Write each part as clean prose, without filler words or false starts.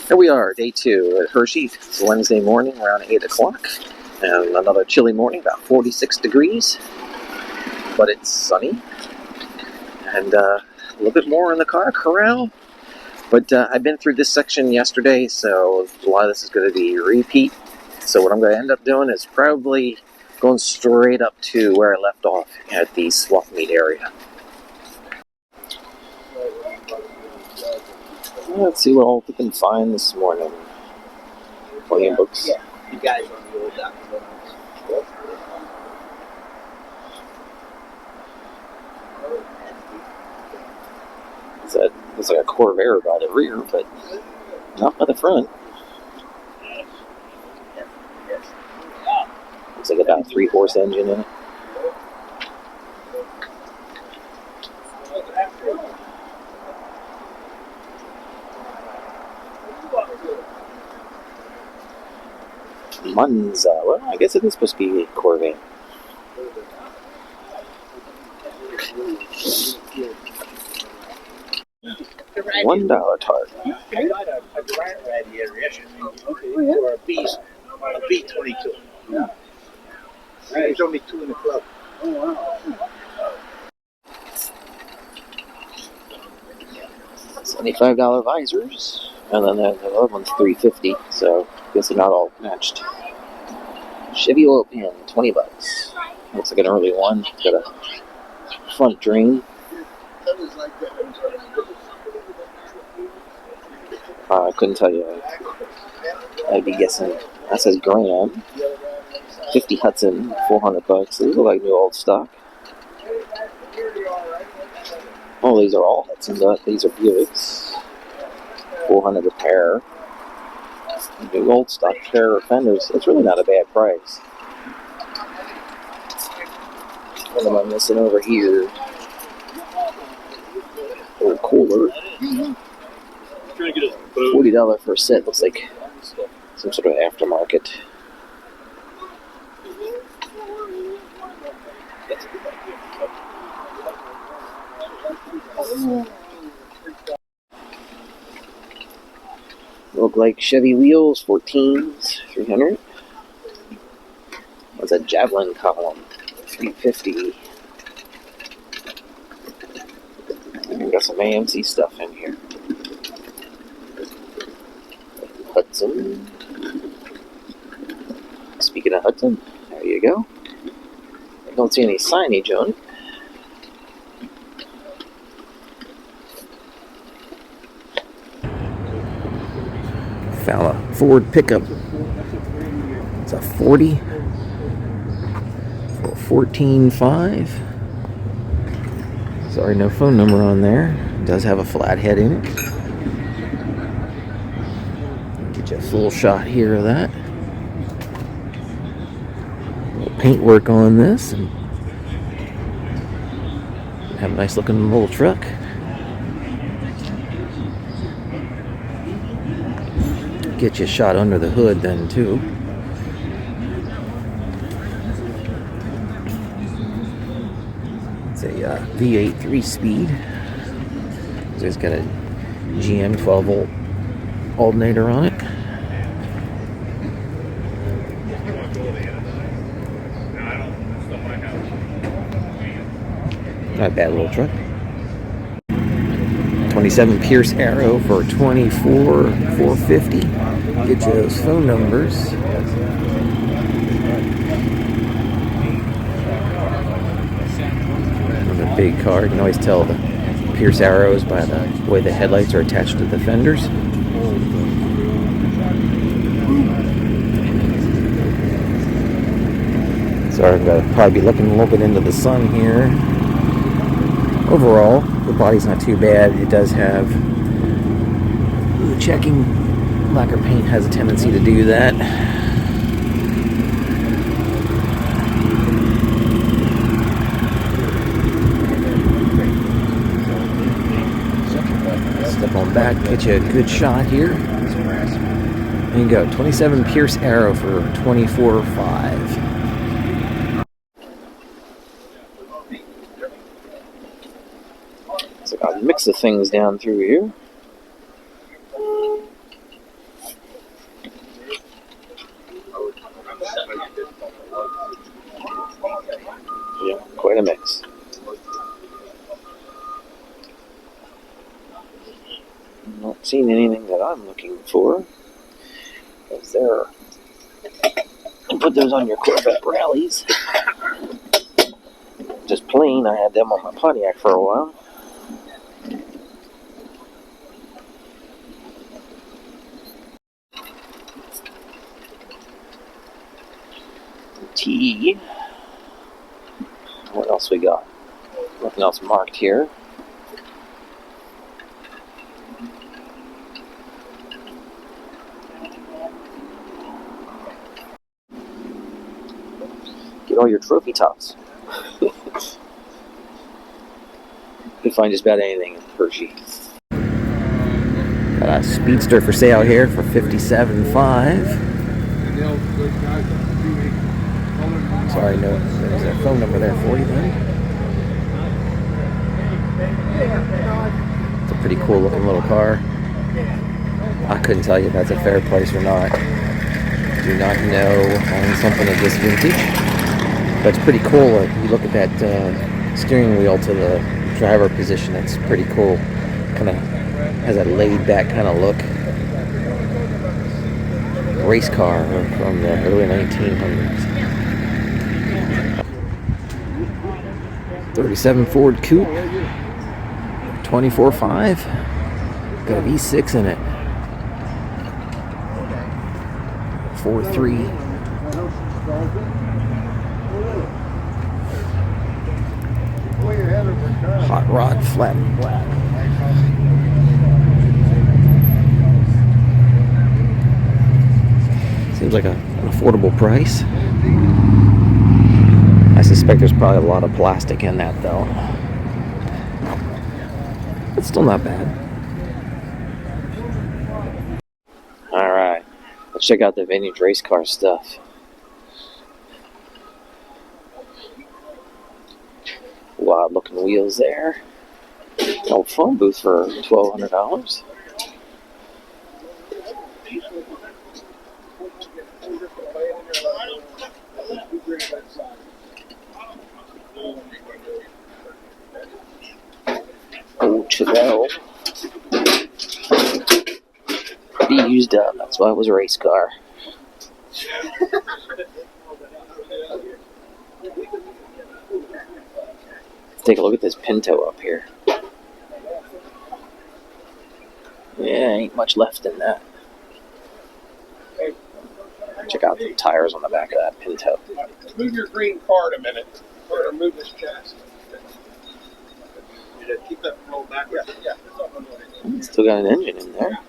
Here we are, day 2 at Hershey. It's Wednesday morning around 8 o'clock. And another chilly morning, about 46 degrees. But it's sunny. And a little bit more in the car, corral. But I've been through this section yesterday, so a lot of this is going to be repeat. So what I'm going to end up doing is probably going straight up to where I left off at the swap meet area. Let's see what all we can find this morning. Plenty of books. Yeah, you guys on the old document. There's like a Corvair by the rear, but not by the front. Looks like about a 3-horse engine in it. Monza. Well, I guess it is supposed to be a Corvette. $1 tart. I got a grant radiator yesterday for a B22. Yeah. There's only 2 in the club. Oh, wow. $75 visors, and then the other one's $350. So I guess they're not all matched. Chevy oil pan, $20. Looks like an early one. It's got a front drain. I couldn't tell you. I'd be guessing. That says Graham. 50 Hudson, $400. These look like new old stock. Oh, these are all Hudsons. These are Buicks. $400 a pair. New old stock pair of fenders. It's really not a bad price. What am I missing over here? Old cooler. $40 for a set. Looks like some sort of aftermarket. Look like Chevy wheels, 14s, $300. What's a Javelin column? $350. And got some AMC stuff in here. Hudson. Speaking of Hudson, there you go. I don't see any signage on it. Found a Ford pickup. It's a 40 for $14,500. Sorry, no phone number on there. It does have a flathead in it. Get you a full shot here of that. A little paintwork on this, and have a nice looking little truck. Get you a shot under the hood then too. It's a V8 3-speed. It's got a GM 12-volt alternator on it. Not a bad little truck. 27 Pierce Arrow for $24,450. Get you those phone numbers. Another big car. You can always tell the Pierce Arrows by the way the headlights are attached to the fenders. So I'm going to probably be looking a little bit into the sun here. Overall, the body's not too bad. It does have checking. Lacquer paint has a tendency to do that. Step on back, get you a good shot here. There you go, 27 Pierce Arrow for $24,500. So I got a mix of things down through here. seen anything that I'm looking for. Is there? You put those on your Corvette rallies. Just plain, I had them on my Pontiac for a while. T. What else we got? Nothing else marked here. Get all your trophy tops. You can find just about anything in Hershey. Got a Speedster for sale here for $57,500. Sorry, no, there's a phone number there for you then. It's a pretty cool looking little car. I couldn't tell you if that's a fair price or not. Do not know on something of this vintage. But it's pretty cool. You look at that steering wheel to the driver position, it's pretty cool. Kind of has a laid back kind of look. Race car from the early 1900s. 37 Ford Coupe, 24.5, got a V6 in it, 4.3. Hot rod, flat and black. Seems like an affordable price. I suspect there's probably a lot of plastic in that though. It's still not bad. Alright, let's check out the vintage race car stuff. Wild looking wheels there. Old phone booth for $1,200. Old Chevelle. Pretty used up, that's why it was a race car. Take a look at this Pinto up here. Yeah, ain't much left in that. Check out the tires on the back of that Pinto. Move your green card a minute. Or move this chassis. Keep that roll back. Yeah. Still got an engine in there.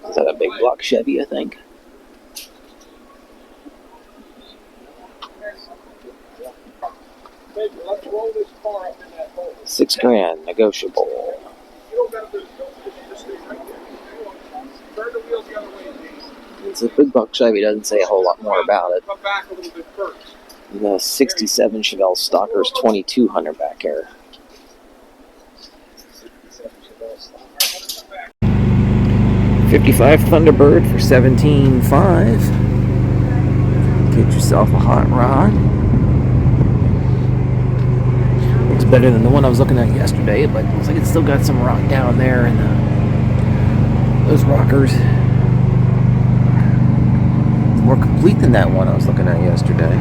Is that a big block Chevy, I think? Let's roll this car up in that hole. $6,000, negotiable. You don't got to just stay right there. Turn the wheels the other way, Jason. It's a big block Chevy, doesn't say a whole lot more about it. Come back a little bit first. The 67 Chevelle Stalker's $2,200 back here. 55 Thunderbird for $17,500. Get yourself a hot rod. Looks better than the one I was looking at yesterday, but it looks like it's still got some rock down there in those rockers. It's more complete than that one I was looking at yesterday.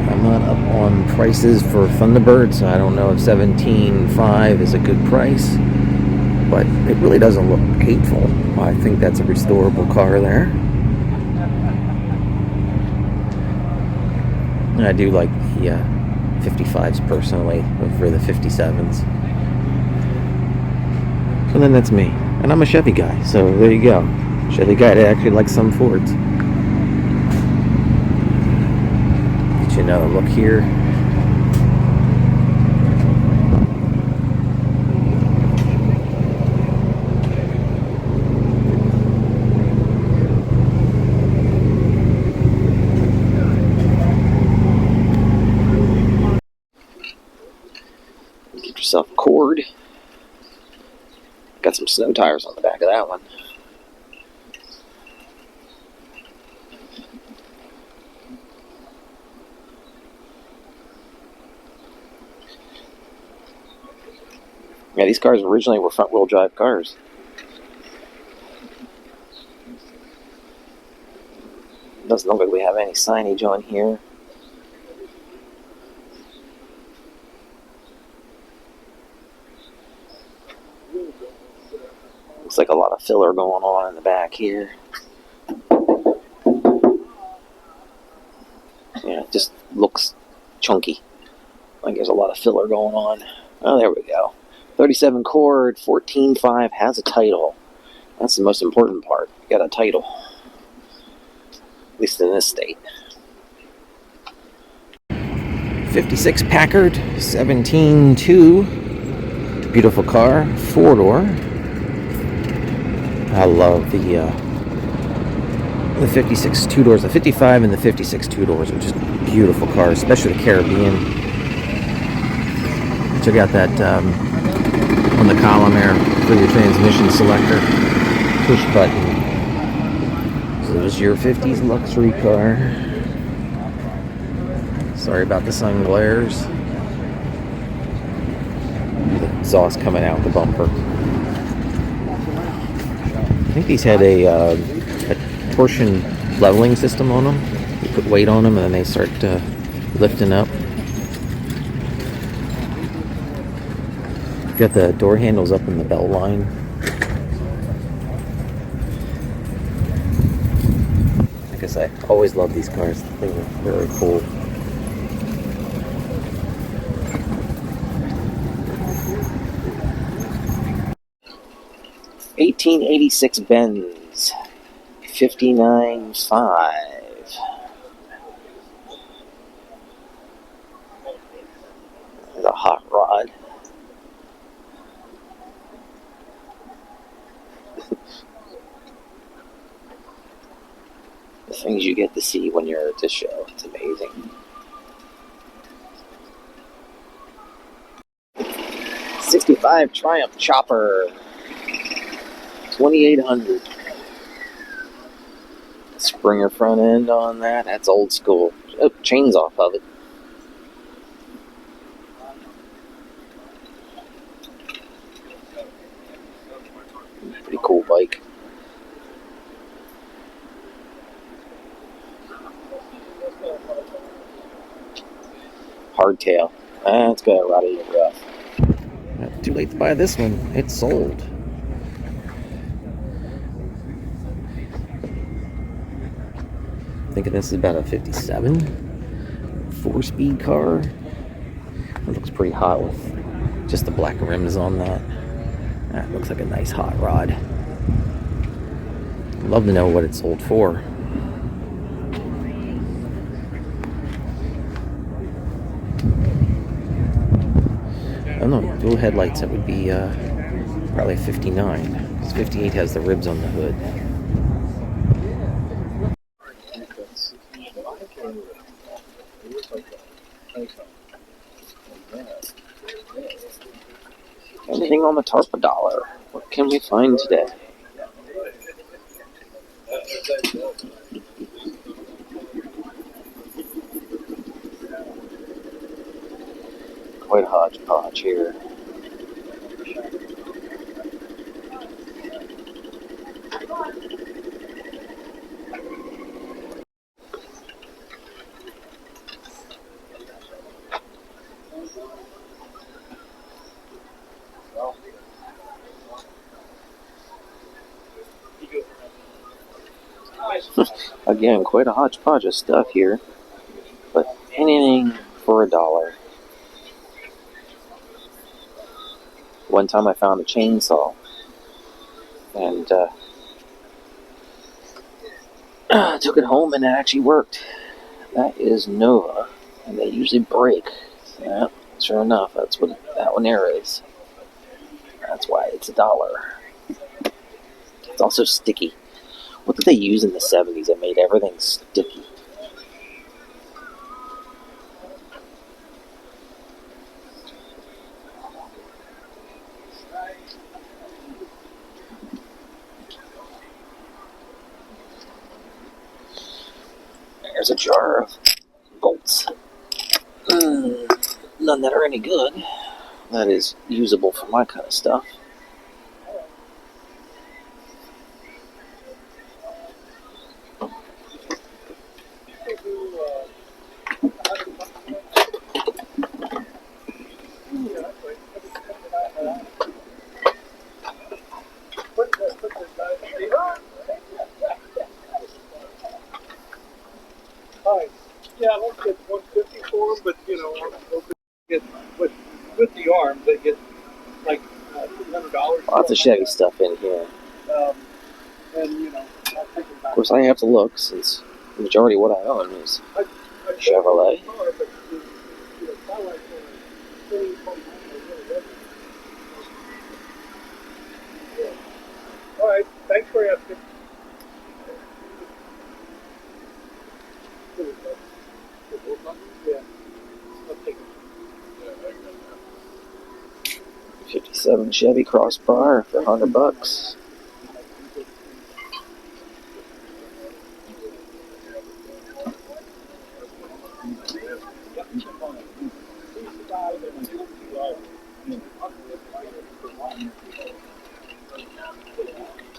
I'm not up on prices for Thunderbird, so I don't know if $17,500 is a good price. But it really doesn't look hateful. I think that's a restorable car there. And I do like the 55s personally over the 57s. So then that's me. And I'm a Chevy guy, so there you go. Chevy guy that actually likes some Fords. Get you another look here. Yourself a cord. Got some snow tires on the back of that one. Yeah, these cars originally were front-wheel drive cars. Doesn't look like we have any signage on here. Looks like a lot of filler going on in the back here. Yeah, it just looks chunky. Like there's a lot of filler going on. Oh, there we go. 37 chord, 14.5, has a title. That's the most important part. You got a title. At least in this state. 56 Packard, 17.2. Beautiful car, 4-door. I love the 56 two-doors. The 55 and the 56 two-doors are just beautiful cars, especially the Caribbean. So got that on the column there for your transmission selector. Push button. So there's your 50s luxury car. Sorry about the sun glares. The exhaust coming out the bumper. I think these had a torsion leveling system on them. You put weight on them and then they start lifting up. Got the door handles up in the belt line. I guess I always love these cars. They were very cool. '86 Benz, 59.5. There's a hot rod. The things you get to see when you're at this show, it's amazing. 65 Triumph Chopper, 2800. Springer front end on that. That's old school. Oh, chains off of it. Pretty cool bike. Hardtail. That's got a rotted rough. Not too late to buy this one. It's sold. Thinking this is about a 57 4-speed car. It looks pretty hot with just the black rims on that. That looks like a nice hot rod. I'd love to know what it's sold for. I don't know, dual headlights, that would be probably a 59. Because 58 has the ribs on the hood. Anything on the tarp $1? What can we find today? Quite a hodgepodge here. Again, quite a hodgepodge of stuff here, but anything for $1. One time I found a chainsaw, and took it home, and it actually worked. That is Nova, and they usually break. Yeah, sure enough, that's what that one there is. That's why it's $1. It's also sticky. What did they use in the 70s that made everything sticky? There's a jar of bolts. None that are any good. that is usable for my kind of stuff. Yeah, I won't get 150 for them, but you know, I'll get with the arms, they get like $200. Lots of Chevy stuff in here. And you know, of course, I have to look since the majority of what I own is Chevrolet. All right, thanks for asking. Yeah. 57 Chevy Crossbar for $100.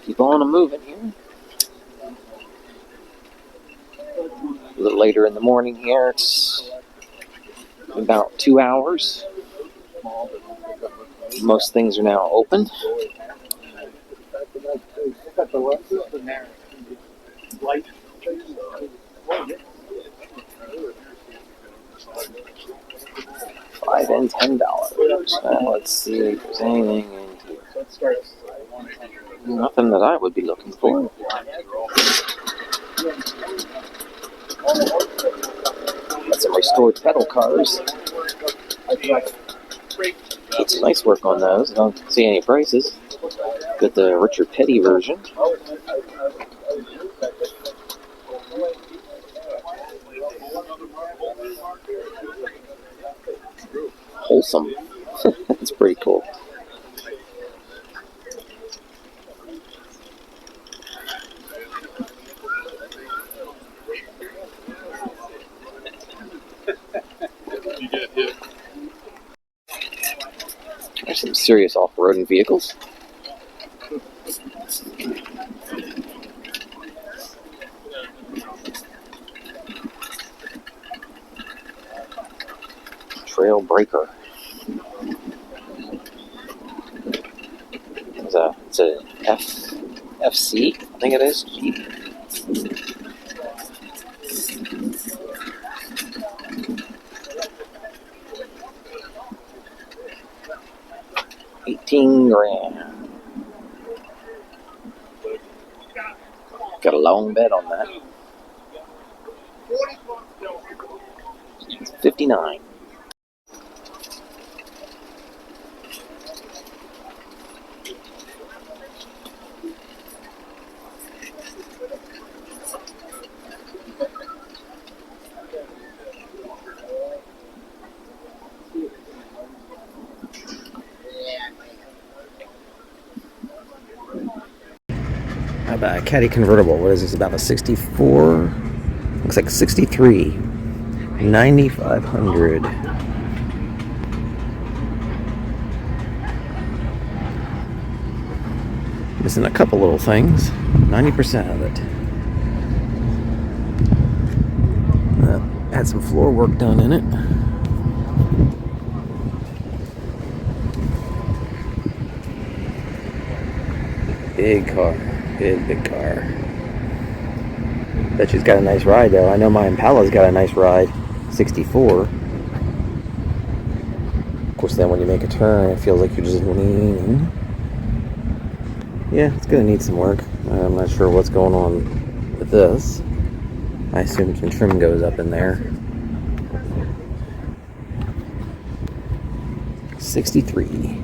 Keep on moving here. A little later in the morning here. It's about 2 hours. Most things are now open. $5 and $10. Now let's see if there's anything in here. Nothing that I would be looking for. Got some restored pedal cars. Did some nice work on those. I don't see any prices. Got the Richard Petty version. Wholesome. That's pretty cool. There's some serious off-roading vehicles. Trail Breaker. It's a FC, I think it is. Jeep. $18,000. Got a long bed on that. It's $59,000. How about a Caddy convertible? What is this? About a 64? Looks like 63. 9,500. Missing a couple little things. 90% of it. Had some floor work done in it. Big car. Big car. Bet she's got a nice ride though. I know my Impala's got a nice ride. 64. Of course, then when you make a turn, it feels like you're just leaning. Yeah, it's gonna need some work. I'm not sure what's going on with this. I assume some trim goes up in there. 63.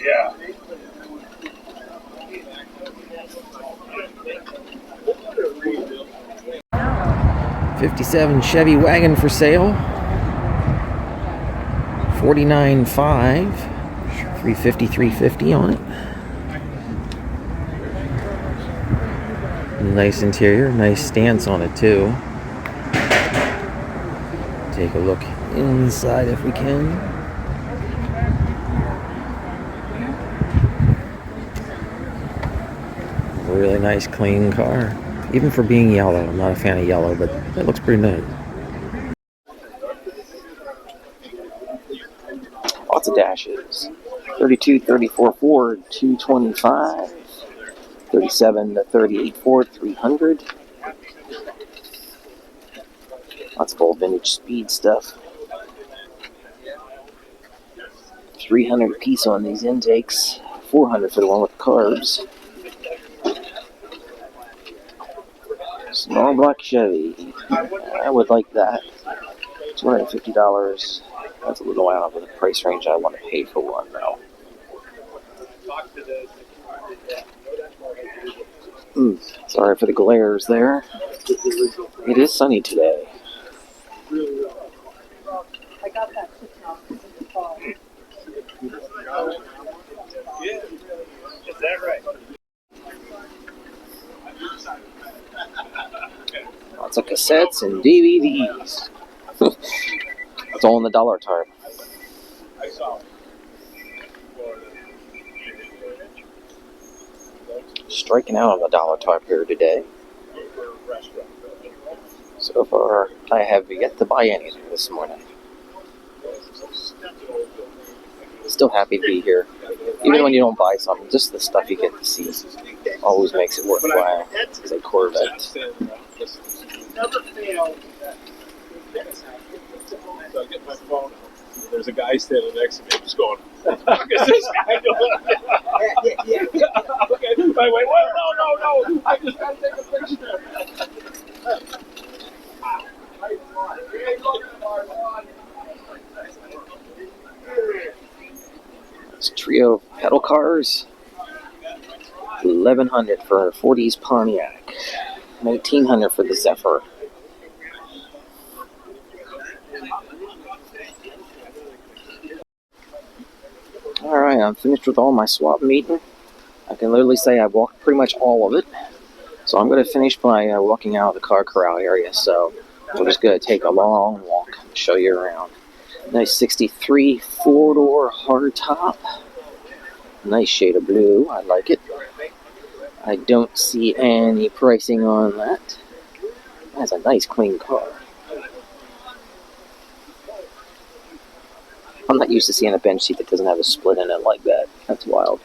Yeah. 57 Chevy wagon for sale. $49.5, 350, 350 on it. Nice interior, nice stance on it too. Take a look inside if we can. Really nice, clean car. Even for being yellow. I'm not a fan of yellow, but it looks pretty nice. Lots of dashes. 32, 34 Ford, 225. 37 to 38 Ford, 300. Lots of old vintage speed stuff. 300 piece on these intakes. 400 for the one with carbs. Small black Chevy. I would like that. $250. That's a little out of the price range I want to pay for one, though. Sorry for the glares there. It is sunny today. I got that in the fall. Is that right? Lots of cassettes and DVDs. It's all in the dollar type. I saw it. Striking out on the dollar type here today. So far, I have yet to buy anything this morning. Still happy to be here. Even when you don't buy something, just the stuff you get to see always makes it worthwhile. It's a Corvette. Never failed. So I get my phone. There's a guy standing next to me just going, is this guy doing it? Okay, wait, no. I just got to take a picture. This trio of pedal cars. $1,100 for a 40s Pontiac. $1,900 for the Zephyr. Alright, I'm finished with all my swap meeting. I can literally say I walked pretty much all of it. So I'm going to finish by walking out of the car corral area. So I'm just going to take a long walk and show you around. Nice 63 four-door hardtop. Nice shade of blue. I like it. I don't see any pricing on that. That's a nice clean car. I'm not used to seeing a bench seat that doesn't have a split in it like that. That's wild.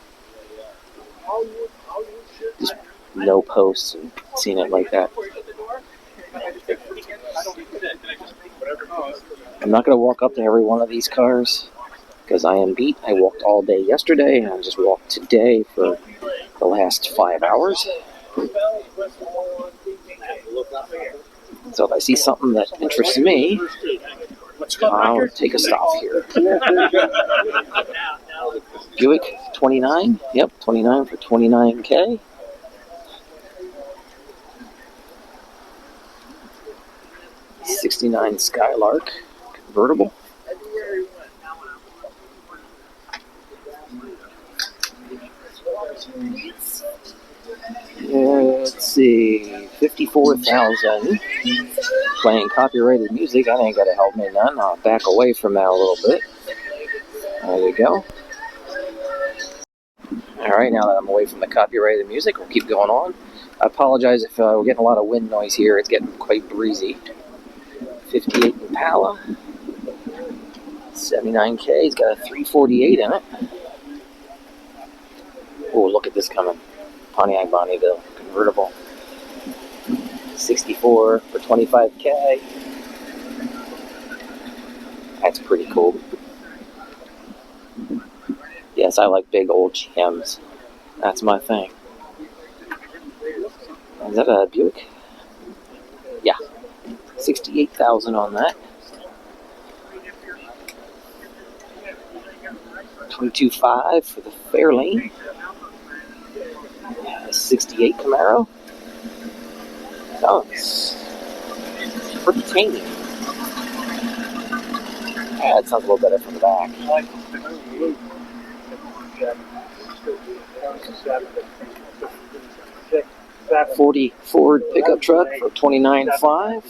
Just no posts and seeing it like that. I'm not going to walk up to every one of these cars because I am beat. I walked all day yesterday and I just walked today for the last 5 hours. So if I see something that interests me, I'll take a stop here. Buick 29. Yep, 29 for $29K. '69 Skylark convertible. Let's see, 54,000. Playing copyrighted music. That ain't gonna help me none. I'll back away from that a little bit. There you go. Alright, now that I'm away from the copyrighted music, we'll keep going on. I apologize if we're getting a lot of wind noise here. It's getting quite breezy. 58 Impala. 79K. It's got a 348 in it. Oh, look at this coming. Pontiac Bonneville convertible. 64 for $25K. That's pretty cool. Yes, I like big old GMs. That's my thing. Is that a Buick? Yeah. 68,000 on that. 22.5 for the Fairlane. 68 Camaro. Oh, it's pretty tiny. Yeah, it sounds a little better from the back. 40 Ford pickup truck for $29,500.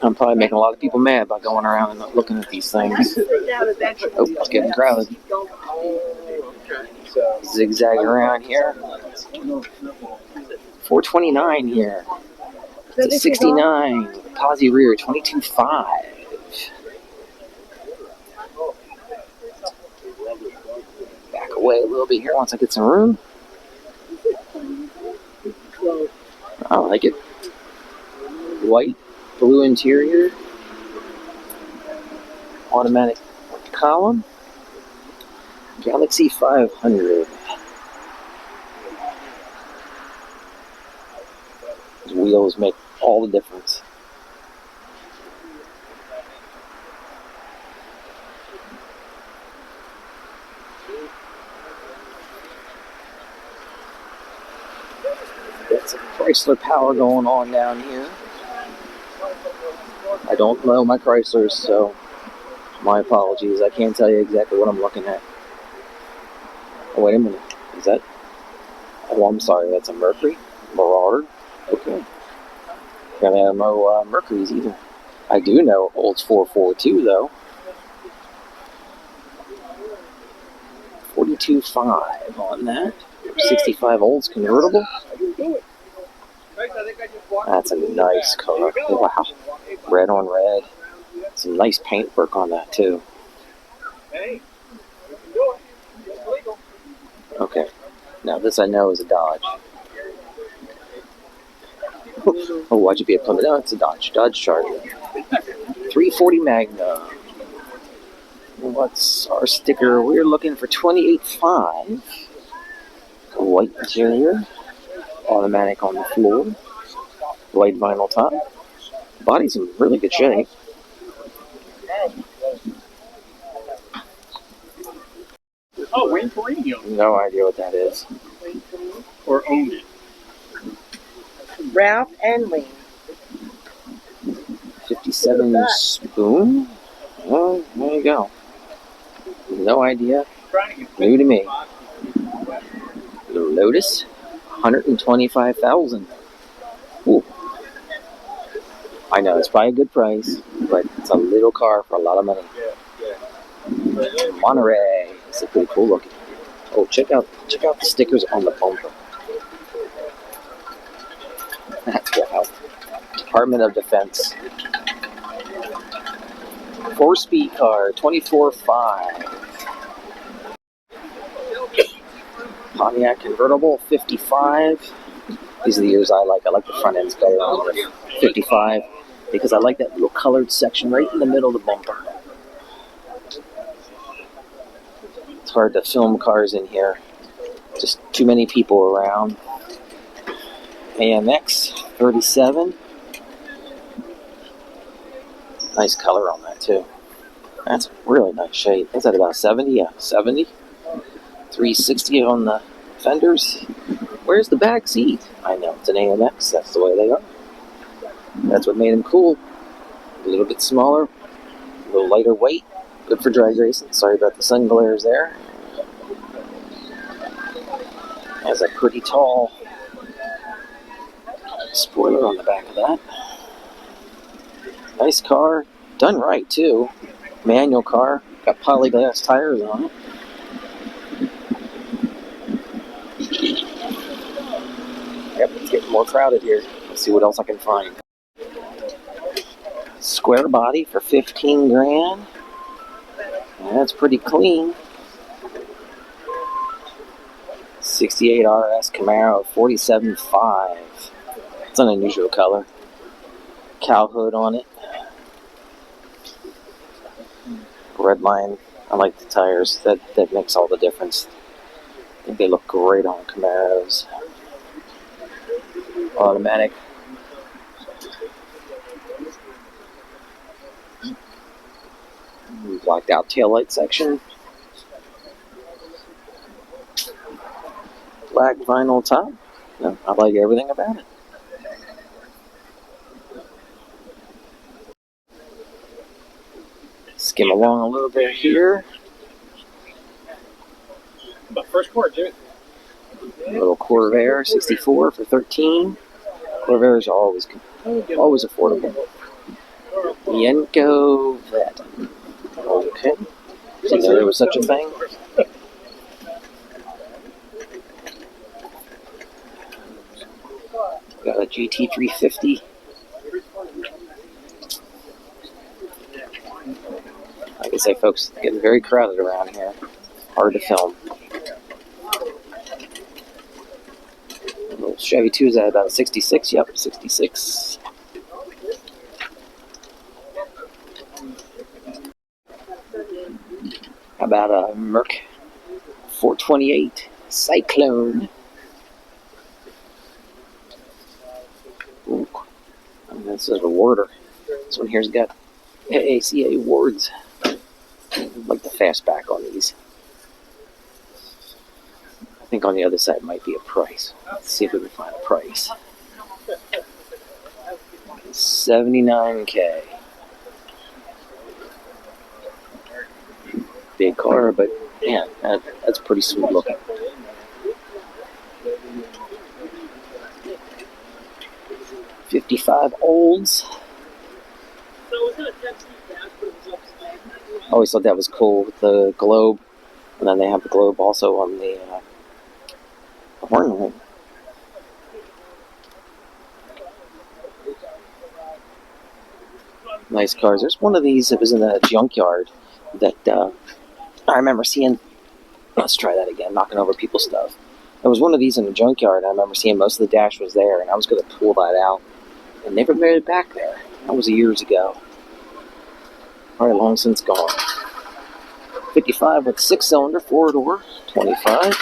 I'm probably making a lot of people mad by going around and looking at these things. Oh, it's getting crowded. Zigzag around here. $429 here. It's a 69 with a posi rear, $22,500. Back away a little bit here once I get some room. I like it. White, blue interior, automatic column, Galaxy 500. These wheels make all the difference. Got some Chrysler power going on down here. I don't know my Chryslers, so my apologies. I can't tell you exactly what I'm looking at. Oh, wait a minute. Is that? Oh, I'm sorry. That's a Mercury? Marauder? Okay. Apparently I don't know Mercury's either. I do know Olds 442, though. $42,500 on that. 65 Olds convertible. That's a nice car. Wow. Red on red. Some nice paintwork on that, too. Okay. Now, this I know is a Dodge. Oh, why'd you be a Plymouth? No, it's a Dodge. Dodge Charger. 340 Magnum. What's our sticker? We're looking for $28,500. White interior. Automatic on the floor. White vinyl top. Body's in really good shape. Oh, Wayne Perennial. No idea what that is. Or owned it. Ralph and Wayne. 57 Spoon? Well, there you go. No idea. New to me. Lotus, $125,000. Ooh. I know it's probably a good price, but it's a little car for a lot of money. Monterey. It's a pretty cool looking. Oh, check out the stickers on the bumper. That's wild. Department of Defense. 4-speed car, $24,500. Pontiac convertible, $55,000. These are the years I like. I like the front ends better on the 55 because I like that little colored section right in the middle of the bumper. It's hard to film cars in here. Just too many people around. AMX 37. Nice color on that too. That's really nice shape. Is that about 70? Yeah, 70. 360 on the fenders. Where's the back seat? I know, it's an AMX. That's the way they are. That's what made them cool. A little bit smaller, a little lighter weight. Good for drag racing. Sorry about the sun glares there. Has a pretty tall spoiler on the back of that. Nice car. Done right, too. Manual car. Got polyglass tires on it. Yep, it's getting more crowded here. Let's see what else I can find. Square body for $15,000. That's pretty clean. 68 RS Camaro, $47,500. It's an unusual color. Cow hood on it. Red line. I like the tires. That makes all the difference. I think they look great on Camaros. Automatic. Blacked out taillight section. Black vinyl top. No, I like everything about it. Skim along a little bit here. But first court, Jimmy. A little Corvair 64 for 13. Corvairs are always affordable. Yenko Vet. Okay. Didn't know there was such a thing. Got a GT350. Like I say, folks, it's getting very crowded around here. Hard to film. A little Chevy 2 is at about a 66. Yep, 66. How about a Merc 428 Cyclone? Ooh, and this is a Warder. This one here's got AACA awards. I'd like the fastback on these. I think on the other side might be a price. Let's see if we can find a price. $79K. Big car, but man, that's pretty sweet looking. '55 Olds. I always thought that was cool with the globe, and then they have the globe also on the horn ring. Nice cars. There's one of these that was in a junkyard that I remember seeing. Let's try that again, knocking over people's stuff. There was one of these in a junkyard. I remember seeing most of the dash was there, and I was going to pull that out, and never made it back there. That was years ago. Probably long since gone. 55 with 6-cylinder, 4-door, 25.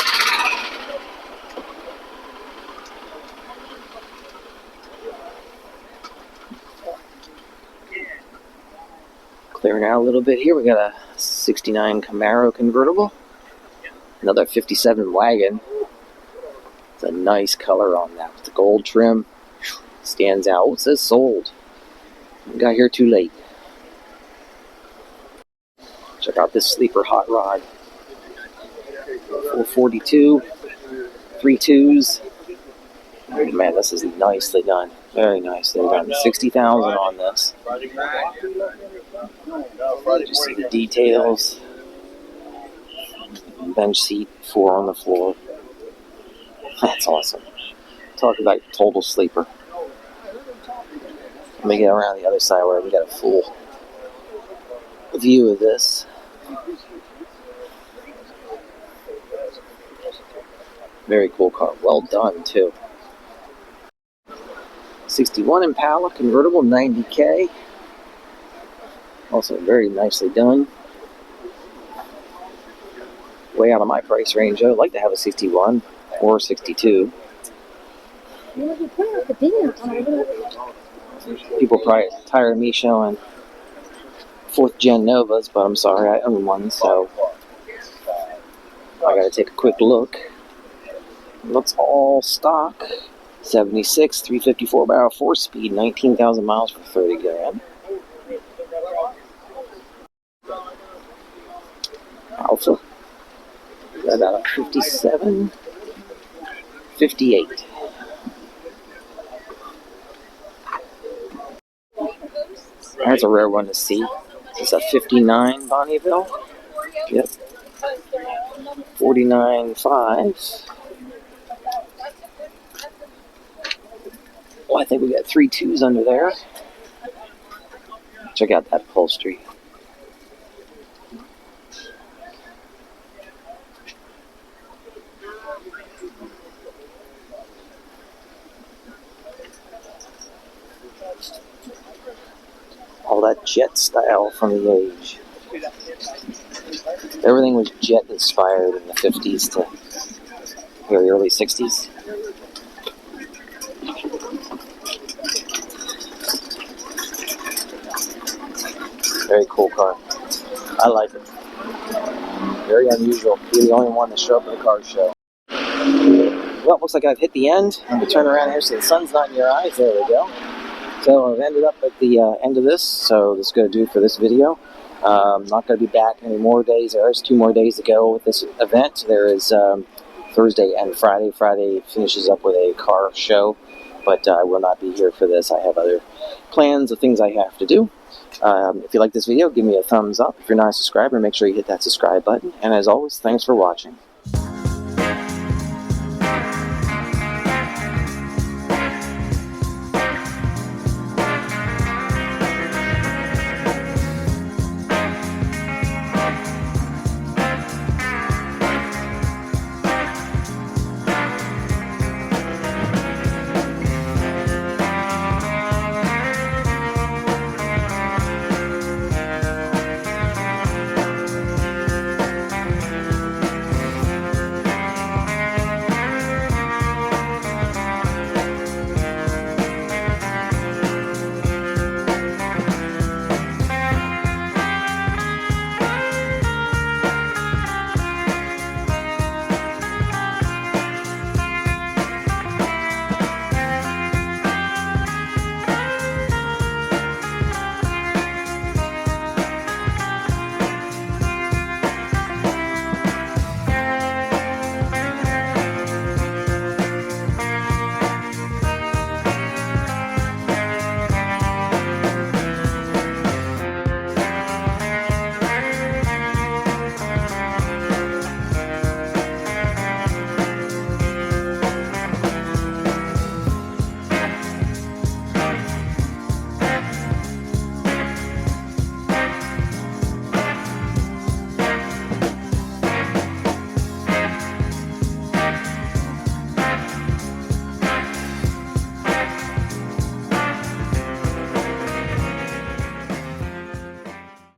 Clearing out a little bit here, we got a 69 Camaro convertible. Another 57 wagon. It's a nice color on that with the gold trim. Stands out. Oh, it says sold. Got here too late. Check out this sleeper hot rod. 442, 3.2s. Oh man, this is nicely done. Very nicely done. 60,000 on this. Just see the details. Bench seat, 4 on the floor. That's awesome. Talk about total sleeper. Let me get around the other side where we got a full view of this. Very cool car. Well done, too. 61 Impala convertible, 90K. Also very nicely done. Way out of my price range. I would like to have a 61 or 62. People probably tired of me showing 4th gen Novas, but I'm sorry, I own one, so I gotta take a quick look. Looks all stock. 76, 354 barrel, 4-speed, 19,000 miles for 30 grand. Alpha. Got about a 57, 58. That's a rare one to see. It's a 59 Bonneville. Yep. 49.5. Well, I think we got 3 2s under there. Check out that upholstery. All that jet style from the age. Everything was jet inspired in the 50s to very early 60s. Very cool car. I like it. Very unusual. You're the only one to show up at a car show. Well, looks like I've hit the end. I'm going to turn around here so the sun's not in your eyes. There we go. So I've ended up at the end of this. So that's going to do for this video. Not going to be back any more days. There is 2 more days to go with this event. There is Thursday and Friday. Friday finishes up with a car show, but I will not be here for this. I have other plans of things I have to do. If you like this video, give me a thumbs up. If you're not a subscriber, make sure you hit that subscribe button. And as always, thanks for watching.